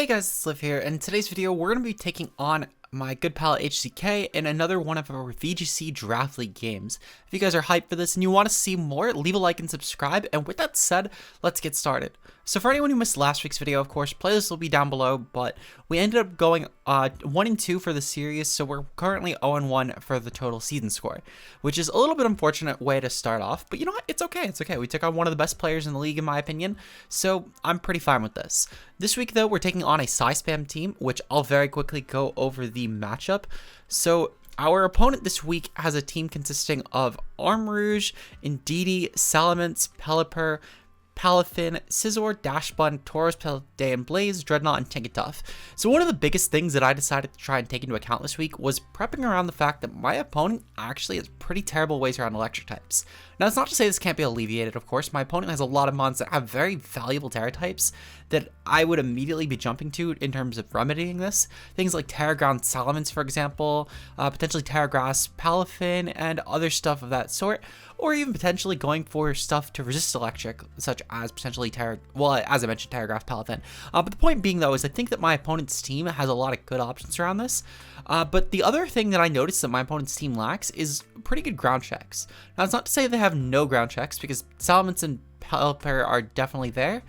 Hey guys, it's Liv here, and in today's video we're going to be taking on my good pal HCK in another one of our VGC Draft League games. If you guys are hyped for this and you want to see more, leave a like and subscribe, and with that said, let's get started. So for anyone who missed last week's video, of course, playlist will be down below, but we ended up going 1-2 for the series, so we're currently 0-1 for the total season score, which is a little bit unfortunate way to start off, but you know what, it's okay, We took on one of the best players in the league in my opinion, so I'm pretty fine with this. This week though, we're taking on a Spam team, which I'll very quickly go over the matchup. So our opponent this week has a team consisting of Armrouge, Indeedee, Salamence, Pelipper, Palafin, Scizor, Dashbun, Tauros, Day and Blaze, Dreadnought, and Tinkaton. So one of the biggest things that I decided to try and take into account this week was prepping around the fact that my opponent actually has pretty terrible ways around electric types. Now, it's not to say this can't be alleviated, of course. My opponent has a lot of mons that have very valuable Terra types that I would immediately be jumping to in terms of remedying this. Things like Terra Ground Salamence, for example, potentially Terra Grass Palafin, and other stuff of that sort, or even potentially going for stuff to resist electric, such as potentially as I mentioned, Terra Grass Palafin. But the point being, though, is I think that my opponent's team has a lot of good options around this. But the other thing that I noticed that my opponent's team lacks is pretty good ground checks. Now, it's not to say they have no ground checks, because Salamence and Pelipper are definitely there.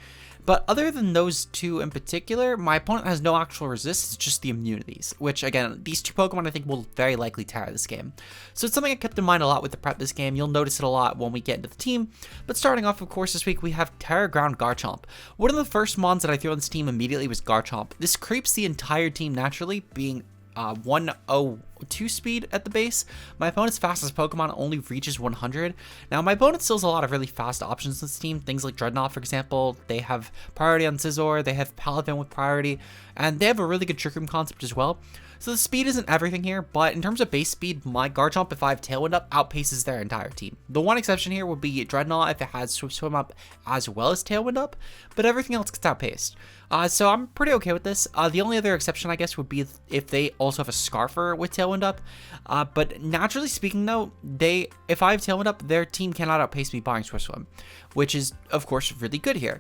But other than those two in particular, my opponent has no actual resist, it's just the immunities, which again, these two Pokemon I think will very likely Terra this game. So it's something I kept in mind a lot with the prep this game. You'll notice it a lot when we get into the team. But starting off, of course, this week we have Terra Ground Garchomp. One of the first mons that I threw on this team immediately was Garchomp. This creeps the entire team naturally, being 102 speed at the base. My opponent's fastest Pokemon only reaches 100. Now, my opponent still has a lot of really fast options in this team. Things like Dreadnought, for example. They have priority on Scizor. They have Palafin with priority. And they have a really good Trick Room concept as well. So the speed isn't everything here, but in terms of base speed, my Garchomp, if I have Tailwind up, outpaces their entire team. The one exception here would be Dreadnought if it has Swim Up as well as Tailwind up, but everything else gets outpaced. So I'm pretty okay with this. The only other exception, I guess, would be if they also have a Scarfer with Tailwind up. But naturally speaking, though, if I have Tailwind up, their team cannot outpace me barring Swift Swim, which is, of course, really good here.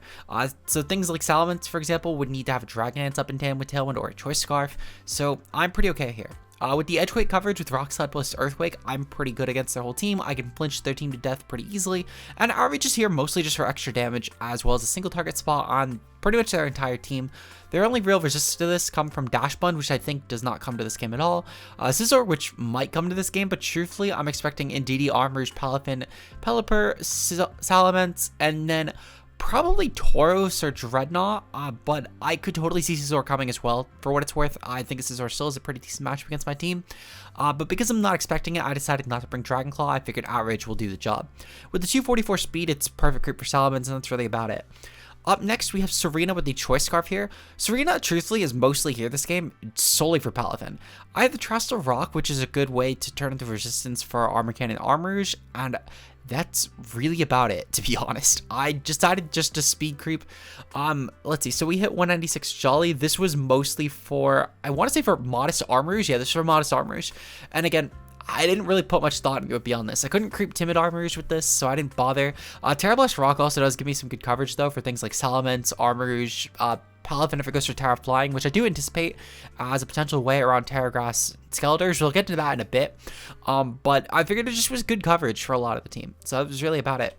So things like Salamence, for example, would need to have a Dragon Dance up in tandem with Tailwind or a Choice Scarf. So I'm pretty okay here. With the Edgequake coverage with Rock Slide plus Earthquake, I'm pretty good against their whole team. I can flinch their team to death pretty easily, and Outreach is here mostly just for extra damage, as well as a single target spot on pretty much their entire team. Their only real resistance to this come from Dashbun, which I think does not come to this game at all. Scizor, which might come to this game, but truthfully, I'm expecting Indeedee, Armrouge, Palafin, Pelipper, Salamence, and then probably Tauros or Dreadnought, but I could totally see Scizor coming as well. For what it's worth, I think Scizor still is a pretty decent matchup against my team. But because I'm not expecting it, I decided not to bring Dragon Claw. I figured Outrage will do the job. With the 244 speed, it's perfect creep for Salamence, and that's really about it. Up next, we have Serena with the Choice Scarf here. Serena, truthfully, is mostly here this game solely for Palafin. I have the Trastal Rock, which is a good way to turn into resistance for Armor Cannon Armrouge, and that's really about it, to be honest. I decided just to speed creep. Let's see. So we hit 196 Jolly. This was mostly for, I want to say for Modest Armrouge. Yeah, this is for Modest Armrouge. And again, I didn't really put much thought into it beyond this. I couldn't creep Timid Armrouge with this, so I didn't bother. Terra Blast Rock also does give me some good coverage, though, for things like Salamence, Armrouge, Palafin if it goes for Terra Flying, which I do anticipate as a potential way around Terra Grass Skeletors. We'll get to that in a bit. But I figured it just was good coverage for a lot of the team. So that was really about it.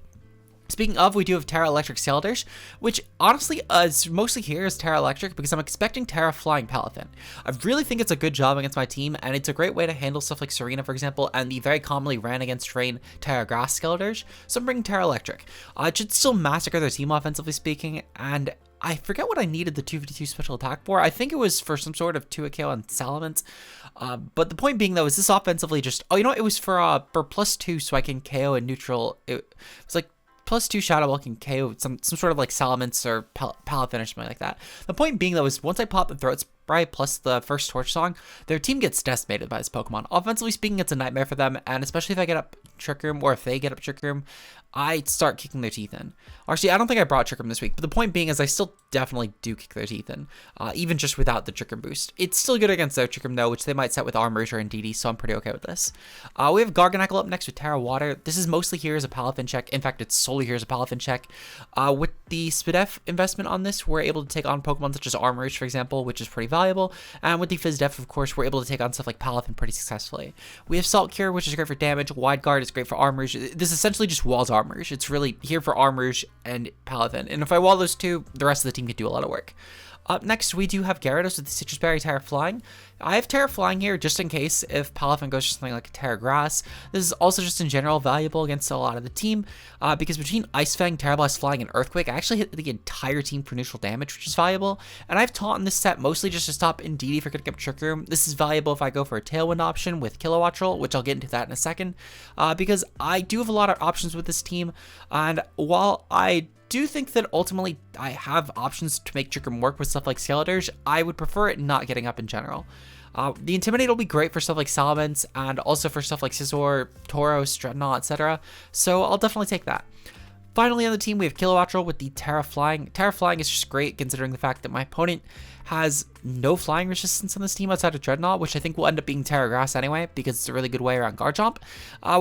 Speaking of, we do have Terra Electric Skeletors, which honestly is mostly here as Terra Electric because I'm expecting Terra Flying Palafin. I really think it's a good job against my team, and it's a great way to handle stuff like Serena, for example, and the very commonly ran against Rain Terra Grass Skeletors. So I'm bringing Terra Electric. It should still massacre their team offensively speaking, and I forget what I needed the 252 special attack for. I think it was for some sort of 2-hit KO on Salamence. But the point being, though, is this offensively just, oh, you know what? It was for +2 so I can KO in neutral. It was like +2 Shadow Ball can KO some sort of like Salamence or Palafin or something like that. The point being, though, is once I pop the Throat right, plus the first Torch Song, their team gets decimated by this Pokemon. Offensively speaking, it's a nightmare for them, and especially if I get up Trick Room, or if they get up Trick Room, I start kicking their teeth in. Actually, I don't think I brought Trick Room this week, but the point being is I still definitely do kick their teeth in, even just without the Trick Room boost. It's still good against their Trick Room, though, which they might set with Armor or Indeedee, so I'm pretty okay with this. We have Garganacl up next with Terra Water. This is mostly here as a Palafin check. In fact, it's solely here as a Palafin check. With the Spidef investment on this, we're able to take on Pokemon such as Armor, for example, which is pretty valuable. And with the Fizdef, of course, we're able to take on stuff like Palafin pretty successfully. We have Salt Cure, which is great for damage. Wide Guard is great for Armor. This essentially just walls Armor. It's really here for Armor and Palafin. And if I wall those two, the rest of the team can do a lot of work. Up next, we do have Gyarados with the Citrus Berry Terra Flying. I have Terra Flying here just in case if Palafin goes for something like a Terra Grass. This is also just in general valuable against a lot of the team because between Ice Fang, Terra Blast, Flying, and Earthquake, I actually hit the entire team for neutral damage, which is valuable. And I've taught in this set mostly just to stop Indeedee for getting up Trick Room. This is valuable if I go for a Tailwind option with Kilowattrel, which I'll get into that in a second, because I do have a lot of options with this team. And while I do think that ultimately I have options to make Trick Room work with stuff like Skeletors, I would prefer it not getting up in general. The Intimidate will be great for stuff like Salamence and also for stuff like Scizor, Tauros, Dreadnought, etc. So I'll definitely take that. Finally on the team, we have Kilowattrel with the Terra Flying. Terra Flying is just great considering the fact that my opponent has no flying resistance on this team outside of Dreadnought, which I think will end up being Terra Grass anyway, because it's a really good way around Garchomp.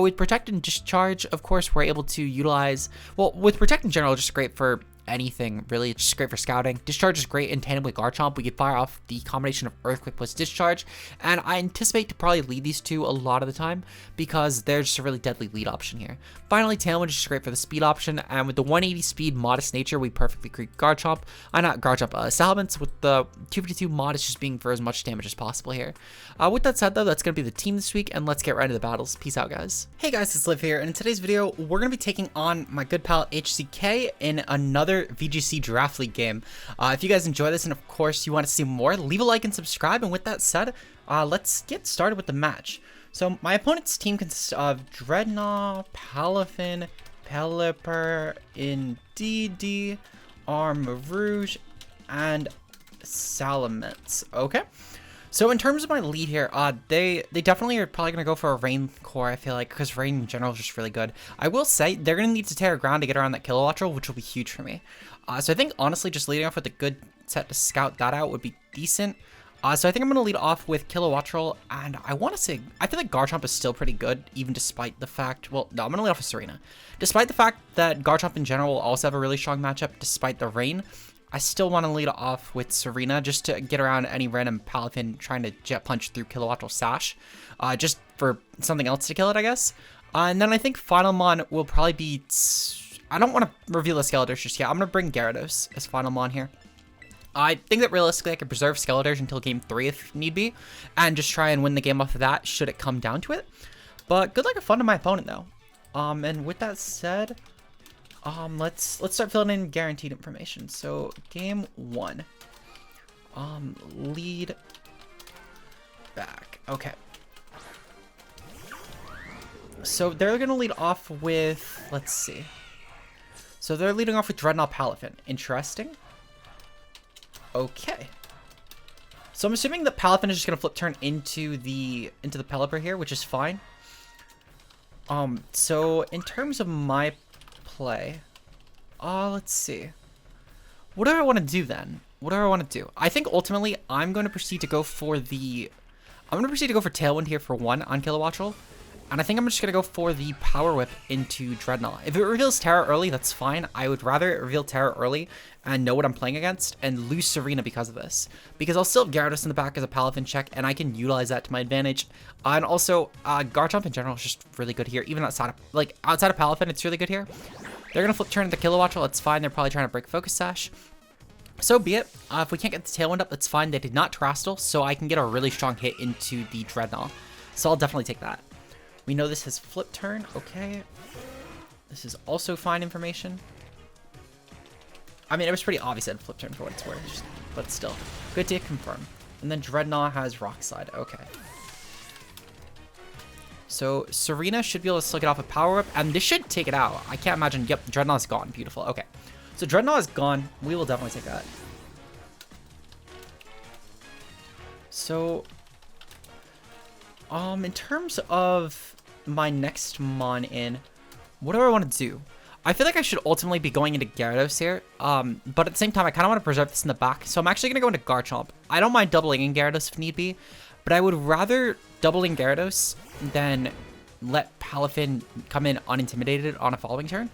With Protect and Discharge, of course, we're able to utilize, well, with Protect in general, just great for anything, really. It's just great for scouting. Discharge is great in tandem with Garchomp. We could fire off the combination of Earthquake plus Discharge, and I anticipate to probably lead these two a lot of the time because they're just a really deadly lead option here. Finally, Tailwind is just great for the speed option, and with the 180 speed, Modest Nature, we perfectly create Garchomp. Salamence with the 252 Modest just being for as much damage as possible here. With that said, though, that's going to be the team this week, and let's get right into the battles. Peace out, guys. Hey guys, it's Liv here, and in today's video, we're going to be taking on my good pal HCK in another VGC Draft League game. If you guys enjoy this and of course you want to see more, leave a like and subscribe. And with that said, let's get started with the match. So my opponent's team consists of Dreadnought, Palafin, Pelipper, Indeedee, Armarouge, and Salamence. Okay. So in terms of my lead here, they definitely are probably going to go for a Rain Core, I feel like, because Rain in general is just really good. I will say they're going to need to Terra Ground to get around that Kilowattrel, which will be huge for me. So I think, honestly, just leading off with a good set to scout that out would be decent. So I think I'm going to lead off with Kilowattrel, and I want to say, I feel like Garchomp is still pretty good, even despite the fact, well, no, I'm going to lead off with Serena. Despite the fact that Garchomp in general will also have a really strong matchup, despite the rain, I still want to lead off with Serena just to get around any random Palafin trying to Jet Punch through Kilowattrel Sash, just for something else to kill it, I guess. And then I think Final Mon will probably be, I don't want to reveal the Skeletors just yet. I'm going to bring Gyarados as Final Mon here. I think that realistically I could preserve Skeletors until game 3 if need be, and just try and win the game off of that should it come down to it. But good luck and fun to my opponent though. And with that said, let's start filling in guaranteed information. So game 1, lead back. Okay. So they're gonna lead off with, let's see. So they're leading off with Dreadnought Palafin. Interesting. Okay. So I'm assuming that Palafin is just gonna flip turn into the Pelipper here, which is fine. So in terms of my play, let's see. What do I want to do then? What do I want to do? I think ultimately I'm going to proceed to go for Tailwind here for 1 on Kilowattrel. And I think I'm just going to go for the Power Whip into Dreadnought. If it reveals Terra early, that's fine. I would rather it reveal Terra early and know what I'm playing against and lose Serena because of this. Because I'll still have Gyarados in the back as a Palafin check, and I can utilize that to my advantage. And also, Garchomp in general is just really good here. Even outside of Palafin, it's really good here. They're going to flip turn into Kilowattrel. That's fine. They're probably trying to break Focus Sash. So be it. If we can't get the Tailwind up, that's fine. They did not Terastal, so I can get a really strong hit into the Dreadnought. So I'll definitely take that. We know this has flip turn. Okay. This is also fine information. I mean, it was pretty obvious it had flip turn for what it's worth, but still. Good to confirm. And then Dreadnought has Rock Slide. Okay. So Serena should be able to slick it off a Power Whip, and this should take it out. I can't imagine. Yep, Dreadnought's gone. Beautiful. Okay. So Dreadnought is gone. We will definitely take that. So, in terms of my next mon in, what do I want to do? I feel like I should ultimately be going into Gyarados here, but at the same time, I kind of want to preserve this in the back, so I'm actually going to go into Garchomp. I don't mind doubling in Gyarados if need be, but I would rather double in Gyarados than let Palafin come in unintimidated on a following turn,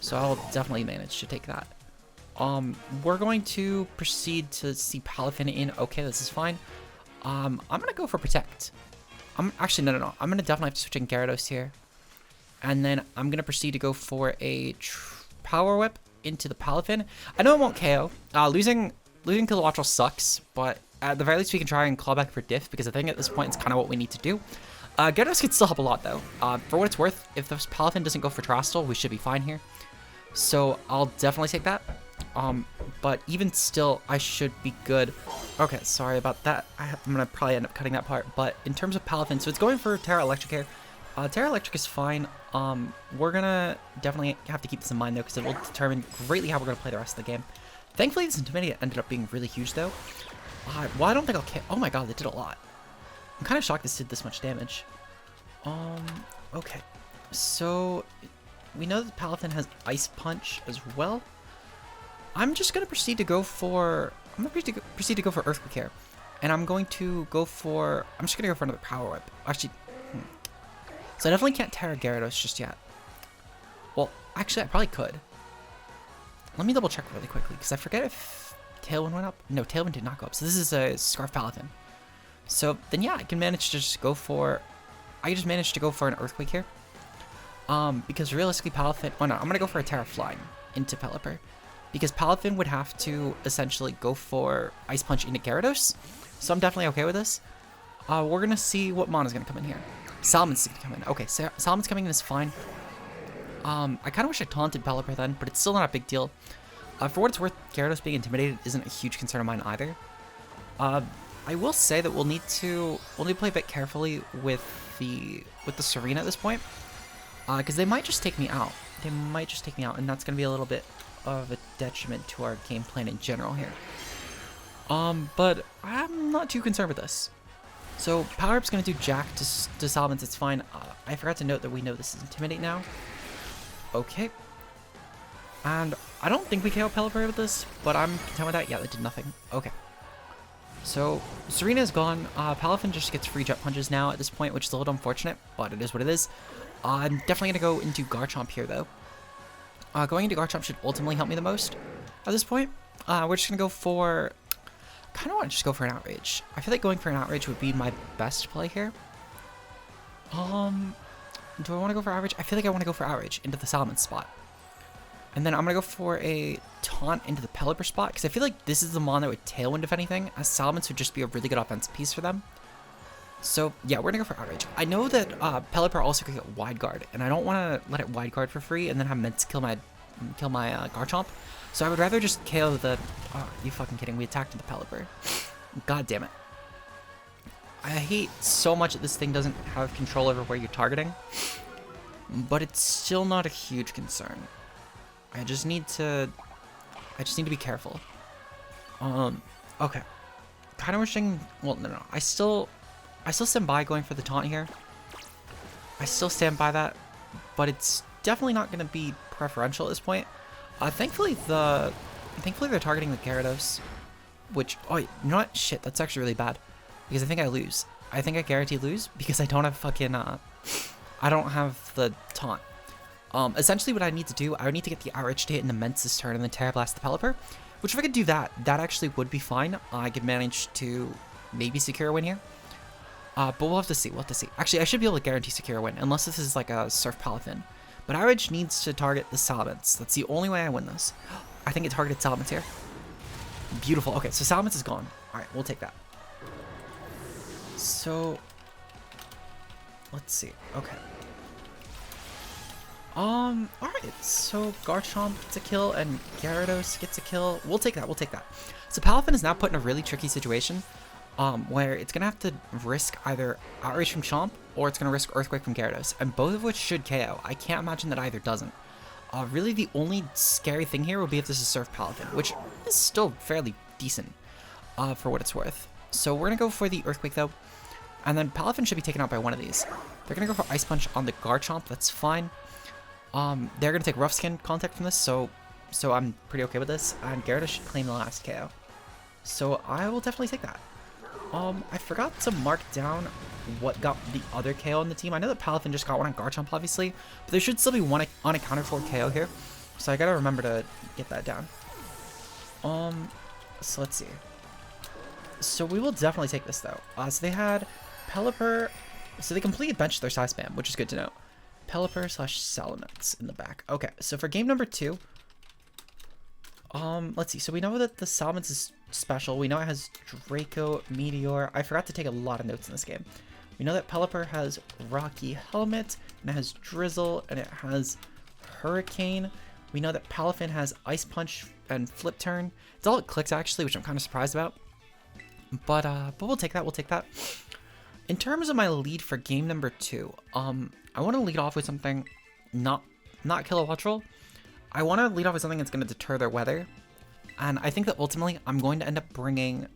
so I'll definitely manage to take that. We're going to proceed to see Palafin in. Okay, this is fine. I'm going to go for Protect. Actually, no. I'm going to definitely have to switch in Gyarados here. And then I'm going to proceed to go for a Power Whip into the Palafin. I know it won't KO. Losing Kilowattrel sucks, but at the very least we can try and claw back for Diff, because I think at this point it's kind of what we need to do. Gyarados can still help a lot, though. For what it's worth, if this Palafin doesn't go for Terastal, we should be fine here. So I'll definitely take that. But even still, I should be good. Okay, sorry about that. I'm going to probably end up cutting that part. But in terms of Palafin, so it's going for Terra Electric here. Terra Electric is fine. We're going to definitely have to keep this in mind, though, because it will determine greatly how we're going to play the rest of the game. Thankfully, this Intimidate ended up being really huge, though. Well, I don't think I'll... Oh my god, they did a lot. I'm kind of shocked this did this much damage. Okay. So, we know that Palafin has Ice Punch as well. I'm just going to proceed to go for... I'm going to proceed to go for Earthquake here. And I'm going to go for... I'm just going to go for another Power Whip. Actually... So I definitely can't Terra Gyarados just yet. Well, actually, I probably could. Let me double check really quickly, because I forget if Tailwind went up. No, Tailwind did not go up. So this is a Scarf Palafin. So then, yeah, I can manage to just go for... I just managed to go for an Earthquake here. Because realistically, Palafin... Oh, no, I'm going to go for a Terra Flying into Pelipper. Because Palafin would have to essentially go for Ice Punch into Gyarados. So I'm definitely okay with this. We're going to see what mon is going to come in here. Salamon's going to come in. Okay, Salamon's coming in is fine. I kind of wish I taunted Pelipper then, but it's still not a big deal. For what it's worth, Gyarados being intimidated isn't a huge concern of mine either. I will say that we'll need to play a bit carefully with the Serena at this point, because they might just take me out. They might just take me out, and that's going to be a little bit of a detriment to our game plan in general here. But I'm not too concerned with this. So Power Up's going to do Jack to Salamence, it's fine. I forgot to note that we know this is Intimidate now. Okay. And I don't think we KO Pelipper with this, but I'm content with that. Yeah, that did nothing. Okay. So Serena is gone. Palafin just gets free Jet Punches now at this point, which is a little unfortunate, but it is what it is. I'm definitely going to go into Garchomp here, though. Going into Garchomp should ultimately help me the most at this point. We're just going to go for... kind of want to just go for an Outrage. I feel like going for an Outrage would be my best play here. Do I want to go for Outrage? I feel like I want to go for Outrage into the Salamence spot. And then I'm going to go for a Taunt into the Pelipper spot, because I feel like this is the mon that would Tailwind, if anything, as Salamence would just be a really good offensive piece for them. So, yeah, we're going to go for Outrage. I know that Pelipper also could get Wide Guard, and I don't want to let it Wide Guard for free and then have meant to kill my Garchomp. So I would rather just KO the... Oh, you fucking kidding. We attacked the Pelipper. God damn it. I hate so much that this thing doesn't have control over where you're targeting, but it's still not a huge concern. I just need to be careful. Okay. Kind of wishing... Well, no. I still stand by going for the taunt here. I still stand by that, but it's definitely not going to be preferential at this point. Thankfully they're targeting the Gyarados, which... Oh, you know what? Shit, that's actually really bad, because I think I lose. I think I guarantee lose, because I don't have fucking... I don't have the taunt. Essentially what I need to do, I would need to get the Outrage to hit in the Mensis turn and then Terra Blast the Pelipper, which if I could do that actually would be fine. I could manage to maybe secure a win here. But we'll have to see, Actually, I should be able to guarantee secure a win, unless this is like a Surf Palafin. But Outrage needs to target the Salamence. That's the only way I win this. I think it targeted Salamence here. Beautiful. Okay, so Salamence is gone. Alright, we'll take that. So, let's see. Okay. Alright, so Garchomp gets a kill and Gyarados gets a kill. We'll take that. So Palafin is now put in a really tricky situation, where it's gonna have to risk either Outrage from Chomp or it's gonna risk Earthquake from Gyarados, and both of which should KO. I can't imagine that either doesn't. Really the only scary thing here would be if this is Surf Palafin, which is still fairly decent, for what it's worth. So we're gonna go for the Earthquake though. And then Palafin should be taken out by one of these. They're gonna go for Ice Punch on the Garchomp, that's fine. They're gonna take Rough Skin contact from this, so I'm pretty okay with this. And Gyarados should claim the last KO. So I will definitely take that. I forgot to mark down what got the other KO on the team. I know that Palafin just got one on Garchomp, obviously, but there should still be one unaccounted for KO here. So I gotta remember to get that down. So let's see. So we will definitely take this though. So they had Pelipper, so they completely benched their Size Spam, which is good to know. Pelipper / Salamence in the back. Okay, so for game number 2, let's see. So we know that the Salamence is special. We know it has Draco, Meteor. I forgot to take a lot of notes in this game. We know that Pelipper has Rocky Helmet, and it has Drizzle, and it has Hurricane. We know that Palafin has Ice Punch and Flip Turn. It's all it clicks actually, which I'm kind of surprised about. But we'll take that. We'll take that. In terms of my lead for game number 2, I want to lead off with something not Kilowattrel. I want to lead off with something that's going to deter their weather. And I think that ultimately I'm going to end up bringing...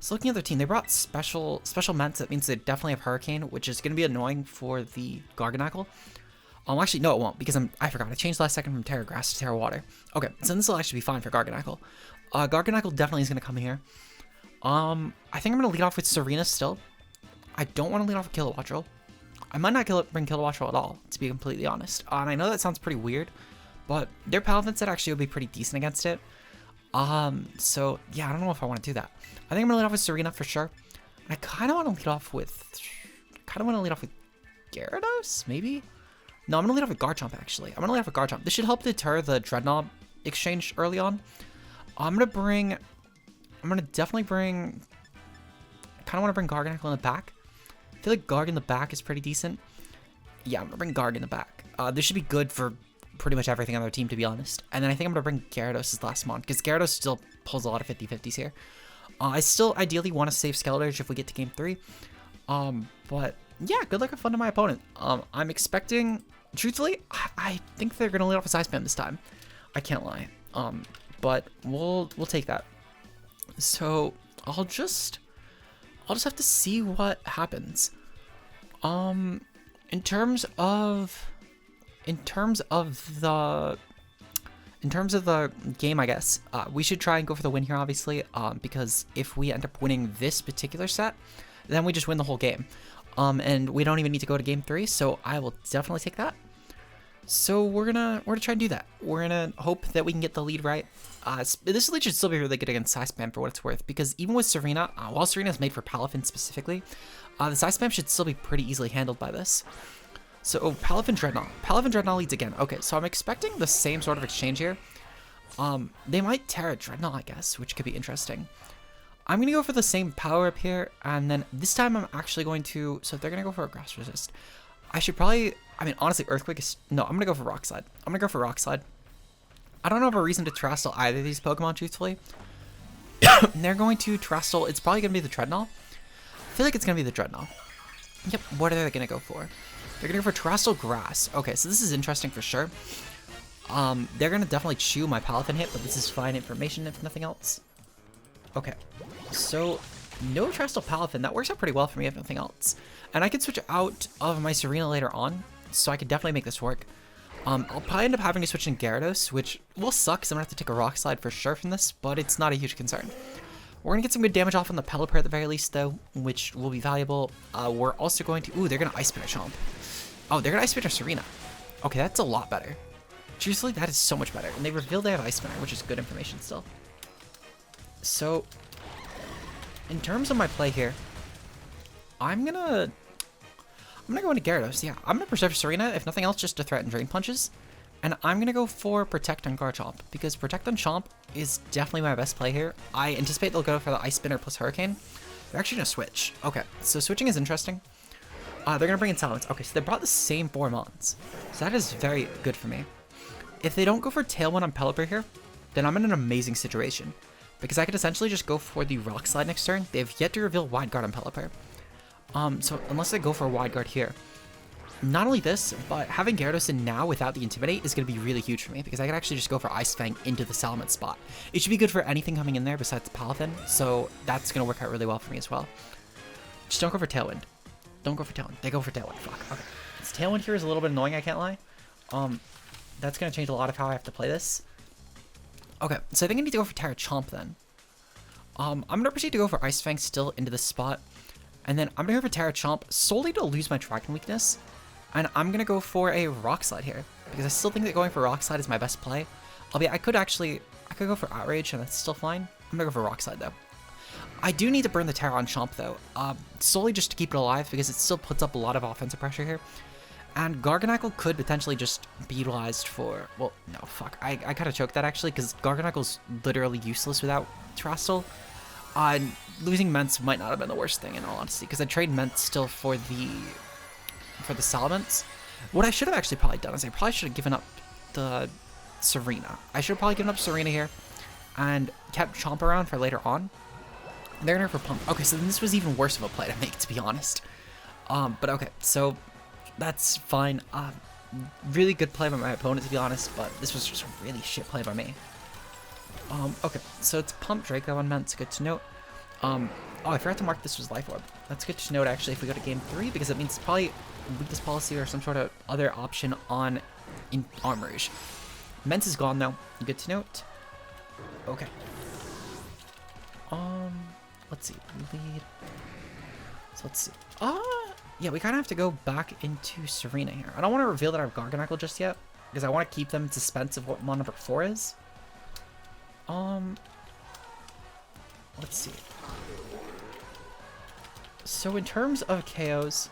So looking at their team, they brought special Ments. That means they definitely have Hurricane, which is going to be annoying for the Garganacl. Actually, no, it won't, because I forgot. I changed last second from Terra Grass to Terra Water. Okay, so this will actually be fine for Garganacl. Garganacl definitely is going to come here. I think I'm going to lead off with Serena still. I don't want to lead off with Kilowattrel. I might not bring Kilowattrel at all, to be completely honest. And I know that sounds pretty weird, but their Palafin set actually will be pretty decent against it. So yeah, I don't know if I want to do that. I think I'm gonna lead off with Serena for sure. I kind of want to lead off with, Gyarados, maybe? No, I'm gonna lead off with Garchomp actually. I'm gonna lead off with Garchomp. This should help deter the Dreadnought exchange early on. I'm gonna definitely bring. I kind of want to bring Garganacl in the back. I feel like Garg in the back is pretty decent. Yeah, I'm gonna bring Garg in the back. This should be good for pretty much everything on their team, to be honest. And then I think I'm gonna bring Gyarados as last mon, because Gyarados still pulls a lot of 50-50s here. I still ideally want to save Skeletor's if we get to game 3. But yeah, good luck and fun to my opponent. I'm expecting, truthfully, I think they're gonna lead off a Size Spam this time. I can't lie. But we'll take that. So I'll just have to see what happens. In terms of the game, I guess, we should try and go for the win here, obviously, because if we end up winning this particular set, then we just win the whole game. And we don't even need to go to game 3, so I will definitely take that. So we're gonna try and do that. We're gonna hope that we can get the lead right. This lead should still be really good against Size Spam for what it's worth, because even with Serena, while Serena is made for Palafin specifically, the Size Spam should still be pretty easily handled by this. So Palafin Dreadnought. Palafin Dreadnought leads again. Okay, so I'm expecting the same sort of exchange here. They might Terra Dreadnought, I guess, which could be interesting. I'm going to go for the same power up here, and then this time I'm actually going to... So they're going to go for a Grass Resist. I should probably... I mean, honestly, Earthquake is... No, I'm going to go for Rock Slide. I'm going to go for Rock Slide. I don't have a reason to Terrestrial either of these Pokemon, truthfully. They're going to Terrestrial. It's probably going to be the Dreadnought. I feel like it's going to be the Dreadnought. Yep, what are they going to go for? They're going to go for Terrestrial Grass. Okay, so this is interesting for sure. They're going to definitely chew my Palafin hit, but this is fine information if nothing else. Okay, so no Terrestrial Palafin. That works out pretty well for me if nothing else. And I can switch out of my Serena later on, so I could definitely make this work. I'll probably end up having to switch in Gyarados, which will suck because I'm going to have to take a Rock Slide for sure from this, but it's not a huge concern. We're going to get some good damage off on the Pelipper at the very least, though, which will be valuable. We're also going to... Ooh, they're going to Ice Spinner Chomp. Oh, they're going to Ice Spinner Serena. Okay, that's a lot better. Seriously, that is so much better. And they revealed they have Ice Spinner, which is good information still. So, in terms of my play here, I'm gonna go into Gyarados. Yeah, I'm gonna Preserve Serena, if nothing else, just to threaten Drain Punches. And I'm gonna go for Protect on Garchomp, because Protect on Chomp is definitely my best play here. I anticipate they'll go for the Ice Spinner plus Hurricane. They're actually gonna switch. Okay, so switching is interesting. They're gonna bring in Salamence. Okay, so they brought the same 4 mons. So that is very good for me. If they don't go for Tailwind on Pelipper here, then I'm in an amazing situation, because I could essentially just go for the Rock Slide next turn. They have yet to reveal Wide Guard on Pelipper. So unless they go for a Wide Guard here, not only this, but having Gyarados in now without the Intimidate is going to be really huge for me, because I can actually just go for Ice Fang into the Salamence spot. It should be good for anything coming in there besides Palafin, so that's going to work out really well for me as well. Just don't go for Tailwind. Don't go for Tailwind. They go for Tailwind. Fuck. Okay. This Tailwind here is a little bit annoying, I can't lie. That's going to change a lot of how I have to play this. Okay, so I think I need to go for Tera Chomp then. I'm going to proceed to go for Ice Fang still into this spot. And then I'm going to go for Tera Chomp solely to lose my Dragon weakness. And I'm going to go for a Rock Slide here, because I still think that going for Rock Slide is my best play. Albeit I could go for Outrage and that's still fine. I'm going to go for Rock Slide though. I do need to burn the Tera on Chomp though, solely just to keep it alive, because it still puts up a lot of offensive pressure here. And Garganacl could potentially just be utilized for, well, no, fuck. I kind of choked that actually, because Garganacl's literally useless without Terastal. Losing Ments might not have been the worst thing in all honesty, because I trade Ments still for the Salamence. What I should have actually probably done is I probably should have given up the Serena. I should have probably given up Serena here and kept Chomp around for later on. They're gonna go for Pump. Okay, so then this was even worse of a play to make, to be honest. But okay, so that's fine. Really good play by my opponent, to be honest, but this was just a really shit play by me. Okay, so it's Pump Draco on Ments, good to note. Oh, I forgot to mark this was Life Orb. That's good to note, actually, if we go to Game 3, because it means it's probably Weakness Policy or some sort of other option on Rouge. Ments is gone, though. Good to note. Okay. Let's see. Lead. So let's see. Yeah, we kind of have to go back into Serena here. I don't want to reveal that I have Garganacl just yet, because I want to keep them in suspense of what mon number 4 is. Let's see. So in terms of KOs,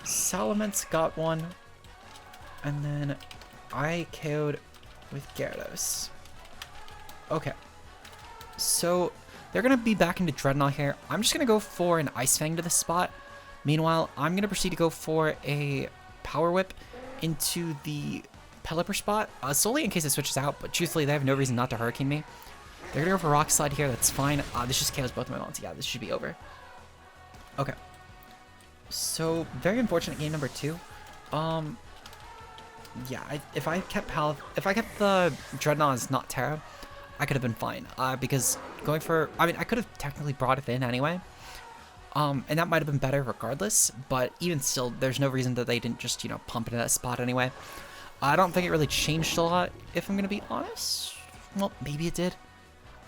Salamence got one, and then I KO'd with Gyarados. Okay. So they're going to be back into Dreadnought here. I'm just going to go for an Ice Fang to this spot. Meanwhile, I'm going to proceed to go for a Power Whip into the Pelipper spot, solely in case it switches out, but truthfully, they have no reason not to Hurricane me. They're going to go for Rock Slide here, that's fine. This just KOs both of my mons. Yeah, this should be over. Okay. So, very unfortunate game number 2. Yeah, if I kept the Dreadnought as not Tera, I could have been fine. Because going for, I mean, I could have technically brought it in anyway. And that might have been better regardless, but even still, there's no reason that they didn't just, you know, pump into that spot anyway. I don't think it really changed a lot, if I'm going to be honest. Well, maybe it did.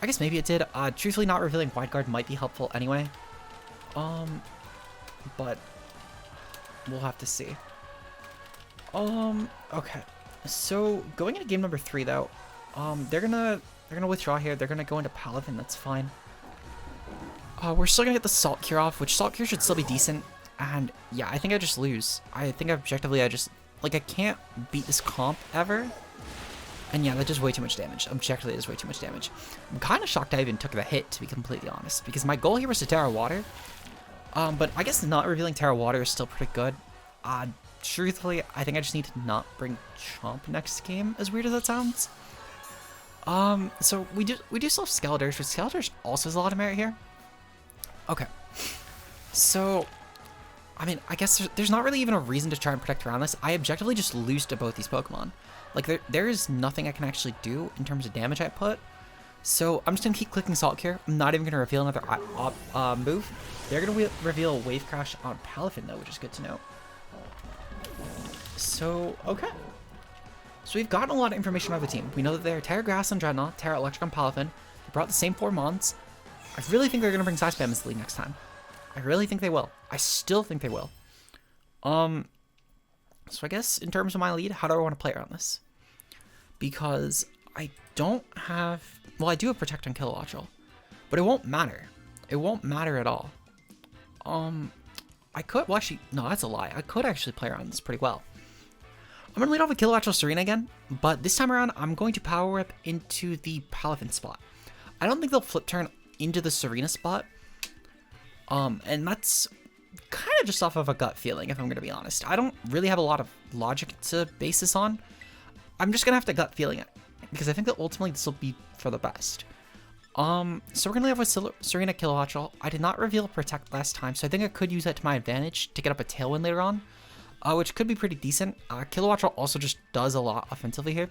I guess maybe it did. Truthfully, not revealing Wide Guard might be helpful anyway. But we'll have to see. Okay. So going into game number 3 though, they're gonna withdraw here. They're gonna go into Palafin. That's fine. We're still gonna get the Salt Cure off, which Salt Cure should still be decent. And yeah, I think I just lose. I think objectively, I can't beat this comp ever. And yeah, that does way too much damage. Objectively, it is way too much damage. I'm kind of shocked I even took the hit, to be completely honest, because my goal here was to Tera Water. But I guess not revealing Tera Water is still pretty good. Truthfully, I think I just need to not bring Chomp next game, as weird as that sounds. So we do still have Skeletors, but Skeletors also has a lot of merit here. Okay. So, I mean, I guess there's not really even a reason to try and protect around this. I objectively just lose to both these Pokemon. Like, there is nothing I can actually do in terms of damage I put. So, I'm just going to keep clicking Salt Cure. I'm not even going to reveal another move. They're going to reveal Wave Crash on Palafin, though, which is good to know. So, okay. So, we've gotten a lot of information about the team. We know that they're Tera Grass on Dreadnought, Tera Electric on Palafin. They brought the same 4 mons. I really think they're going to bring Side Spam as the lead next time. I really think they will. I still think they will. So I guess in terms of my lead, how do I want to play around this? Because I don't have... Well, I do have Protect on Kilowattrel, but it won't matter. It won't matter at all. I could... Well, actually, no, that's a lie. I could actually play around this pretty well. I'm going to lead off with Kilowattrel Serena again, but this time around, I'm going to Power Whip into the Palafin spot. I don't think they'll Flip Turn into the Serena spot. And that's kind of just off of a gut feeling, if I'm going to be honest. I don't really have a lot of logic to base this on. I'm just going to have to gut feeling it, because I think that ultimately this will be for the best. So we're going to leave with Serena Kilowattrel. I did not reveal Protect last time, so I think I could use that to my advantage to get up a Tailwind later on. which could be pretty decent. Kilowattrel also just does a lot offensively here.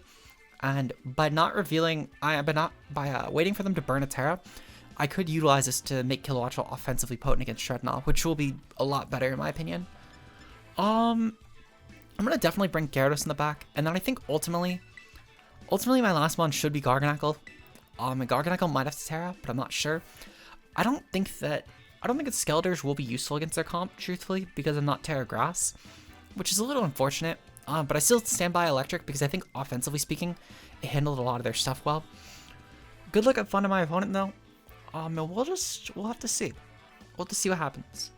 And by not revealing, by waiting for them to burn a Terra, I could utilize this to make Kilowattrel offensively potent against Dreadnought, which will be a lot better in my opinion. I'm gonna definitely bring Gyarados in the back, and then I think ultimately my last one should be Garganacl. And Garganacl might have to Terra, but I'm not sure. I don't think that Skelders will be useful against their comp, truthfully, because I'm not Terra Grass, which is a little unfortunate. But I still stand by Electric because I think offensively speaking, it handled a lot of their stuff well. Good luck at fun to my opponent though. We'll have to see. We'll have to see what happens.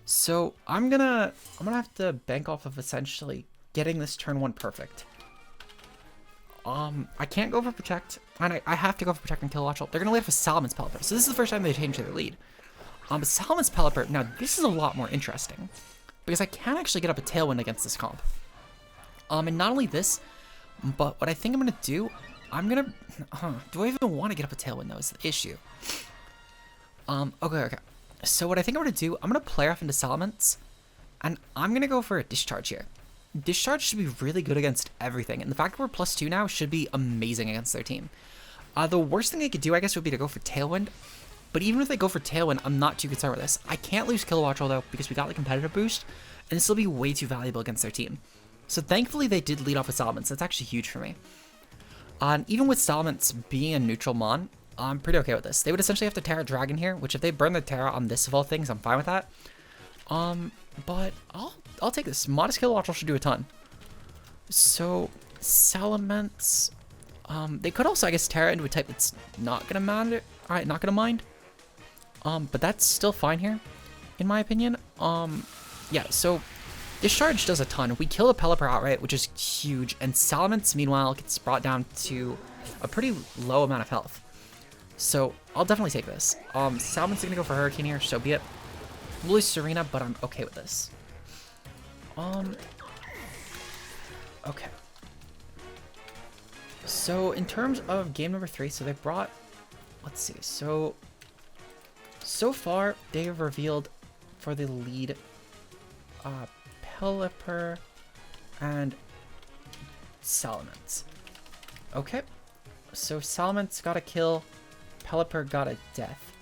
So I'm gonna have to bank off of essentially getting this turn 1 perfect. I can't go for Protect, and I have to go for Protect and Kilowattrel. They're gonna lead off a Salaman's Pelipper, so this is the first time they changed their lead. But Salaman's Pelipper, now this is a lot more interesting, because I can actually get up a Tailwind against this comp. And not only this, but what I think I'm gonna do, do I even want to get up a Tailwind though is the issue. Okay. So what I think I'm gonna do, I'm gonna play off into Salamence, and I'm gonna go for a Discharge here. Discharge should be really good against everything, and the fact that we're +2 now should be amazing against their team. The worst thing I could do, I guess, would be to go for Tailwind, but even if they go for Tailwind, I'm not too concerned with this. I can't lose Kilowattrel though, because we got the competitive boost, and this will be way too valuable against their team. So thankfully they did lead off with Salamence. That's actually huge for me. And even with Salamence being a neutral mon, I'm pretty okay with this. They would essentially have to Terra Dragon here, which if they burn the Terra on this of all things, I'm fine with that. But I'll take this. Modest Kilowattrel should do a ton. So Salamence, they could also, I guess, Terra into a type that's not gonna mind. Alright, not gonna mind. But that's still fine here, in my opinion. Yeah, so Discharge does a ton. We kill the Pelipper outright, which is huge, and Salamence, meanwhile, gets brought down to a pretty low amount of health. So I'll definitely take this. Salamence is gonna go for Hurricane here, so be it. We'll lose Serena, but I'm okay with this. Okay. So in terms of game number 3, so they brought, let's see, so far they have revealed for the lead, Pelipper and Salamence. Okay, so Salamence got a kill, Pelipper got a death.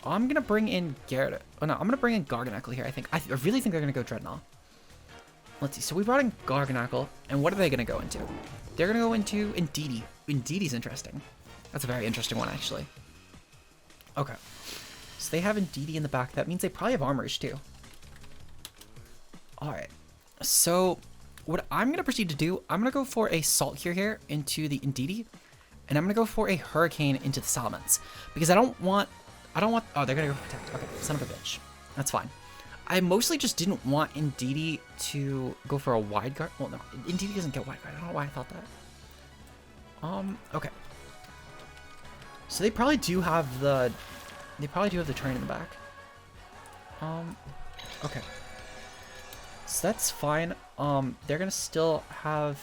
I'm gonna bring in Gyarados. Oh no, I'm gonna bring in Garganacl here. I really think they're gonna go Dreadnought. Let's see. So we brought in Garganacl, and what are they gonna go into? They're gonna go into Indeedee. Indeedee's interesting. That's a very interesting one, actually. Okay. So they have Indeedee in the back. That means they probably have Armorage too. All right. So what I'm gonna proceed to do, I'm gonna go for a Salt Cure here into the Indeedee, and I'm gonna go for a Hurricane into the Salamence because I don't want, oh, they're gonna go for Protect. Okay, son of a bitch. That's fine. I mostly just didn't want Indeedee to go for a Wide Guard. Well, no, Indeedee doesn't get Wide Guard. I don't know why I thought that. Okay. So they probably do have the terrain in the back. Okay. So that's fine. They're gonna still have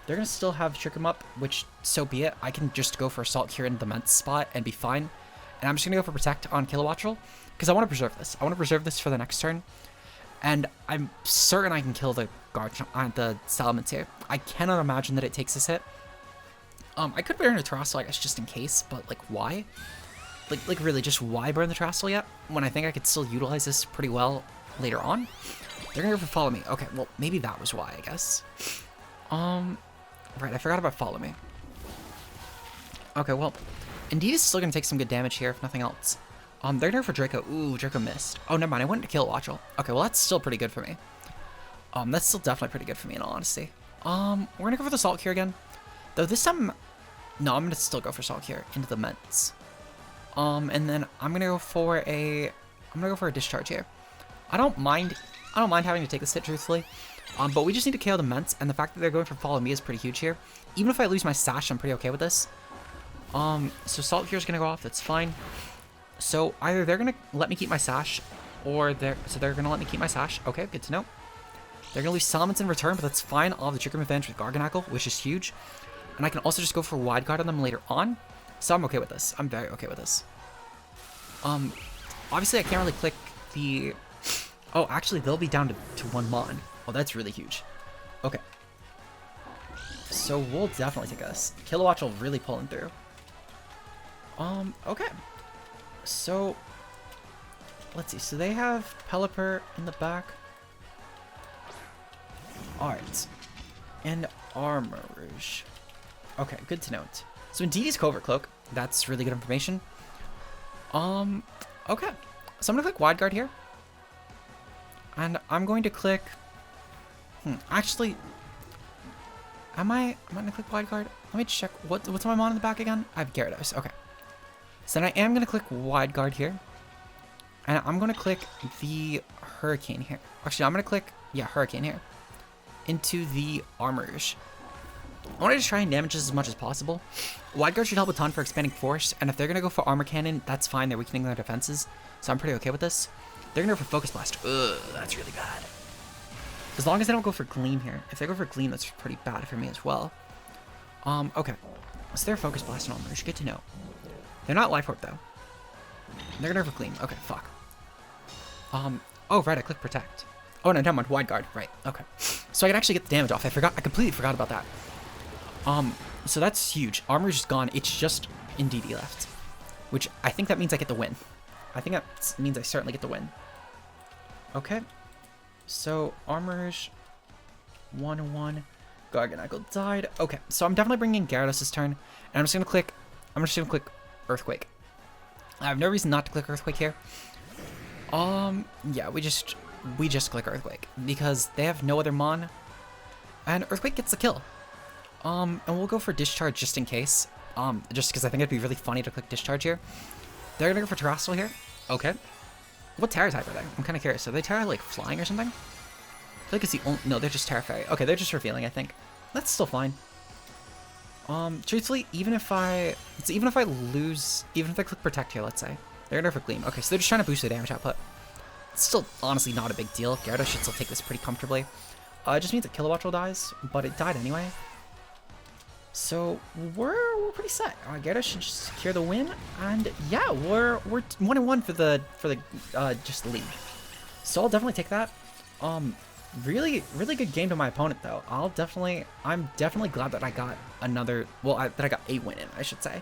Trick 'em Up, which so be it. I can just go for Salt Cure into the Mence spot and be fine. And I'm just gonna go for Protect on Kilowattrel because I want to preserve this. I want to preserve this for the next turn, and I'm certain I can kill the Salamence here. I cannot imagine that it takes this hit. I could burn a Terrestrial, I guess, just in case, but like why? Like really, just why burn the Terrestrial yet when I think I could still utilize this pretty well later on? They're gonna go for Follow Me. Okay, well maybe that was why, I guess. Right, I forgot about Follow Me. Okay, well, Indeed is still gonna take some good damage here, if nothing else. They're gonna go for Draco. Ooh, Draco missed. Oh, never mind. I went to Kilowattrel. Okay, well that's still pretty good for me. That's still definitely pretty good for me in all honesty. We're gonna go for the Salt Cure again, though this time, no, I'm gonna still go for Salt Cure into the Mence. And then I'm gonna go for a Discharge here. I don't mind having to take this hit, truthfully. But we just need to KO the Mence, and the fact that they're going for Follow Me is pretty huge here. Even if I lose my Sash, I'm pretty okay with this. So Salt Cure is gonna go off. That's fine. So either they're gonna let me keep my Sash, or they're gonna let me keep my Sash. Okay, good to know. They're gonna lose Salamence in return, but that's fine. I'll have the Trick Room advantage with Garganacl, which is huge, and I can also just go for Wide Guard on them later on. So I'm okay with this. I'm very okay with this. Obviously I can't really click the Oh, actually, they'll be down to 1 mon. Oh, that's really huge. Okay. So we'll definitely take this. Kilowatts will really pull him through. Okay. So, let's see. So they have Pelipper in the back. Alright. And Armor Rouge. Okay, good to note. So indeed he's Covert Cloak. That's really good information. Okay. So I'm gonna click Wide Guard here. And I'm going to click... actually... Am I gonna click Wide Guard? Let me check. What's my mon in the back again? I have Gyarados. Okay. So then I am gonna click Wide Guard here. And I'm gonna click the Hurricane here. Actually, I'm gonna click, yeah, Hurricane here. Into the Armor Rouge. I want to just try and damage this as much as possible. Wide Guard should help a ton for expanding force, and if they're gonna go for Armor Cannon, that's fine. They're weakening their defenses, so I'm pretty okay with this. They're gonna go for Focus Blast. Ugh, that's really bad. As long as they don't go for Gleam here. If they go for Gleam, that's pretty bad for me as well. Okay. So they're Focus Blast and Armor Rouge. Good to know. They're not Life Orb though. They're gonna go for Gleam. Okay, fuck. Oh right, I clicked Protect. Oh no, never mind. Wide Guard. Right. Okay. So I can actually get the damage off. I completely forgot about that. So that's huge. Armor is gone. It's just Indeedee left, which I think that means I get the win. I think that means I certainly get the win. Okay. So Armor's 1-1. Garganacl died. Okay. So I'm definitely bringing Gyarados this turn, and I'm just gonna click Earthquake. I have no reason not to click Earthquake here. Yeah, we just click Earthquake because they have no other mon, and Earthquake gets the kill. And we'll go for Discharge just in case. Just because I think it'd be really funny to click Discharge here. They're gonna go for Terrestrial here. Okay. What Terra type are they? I'm kind of curious. Are they Terra like Flying or something? I feel like it's the only... No, they're just Terra Fairy. Okay, they're just Revealing, I think. That's still fine. Truthfully, even if I click Protect here, let's say, they're gonna go for Gleam. Okay, so they're just trying to boost the damage output. It's still honestly not a big deal. Gyarados should still take this pretty comfortably. It just means that Kilowatt Roll dies, but it died anyway. So we're pretty set. Gyarados should just secure the win, and yeah, we're 1-1 for the just the lead. So I'll definitely take that. Really good game to my opponent though. I'm definitely glad that I got another. Well, that I got a win in, I should say.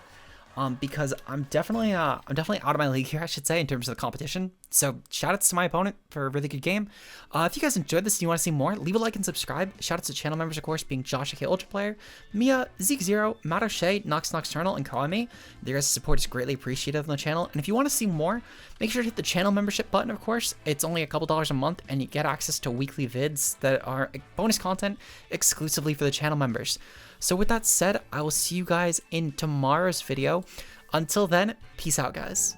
Because I'm definitely out of my league here, I should say, in terms of the competition. So shoutouts to my opponent for a really good game. If you guys enjoyed this and you want to see more, leave a like and subscribe. Shoutouts to channel members, of course, being Josh, aka Ultra Player, Mia, Zeke Zero, Matt O'Shea, Nox Nocturnal, and Kawame. Your guys' support is greatly appreciated on the channel. And if you want to see more, make sure to hit the channel membership button, of course. It's only a couple dollars a month, and you get access to weekly vids that are bonus content exclusively for the channel members. So with that said, I will see you guys in tomorrow's video. Until then, peace out, guys.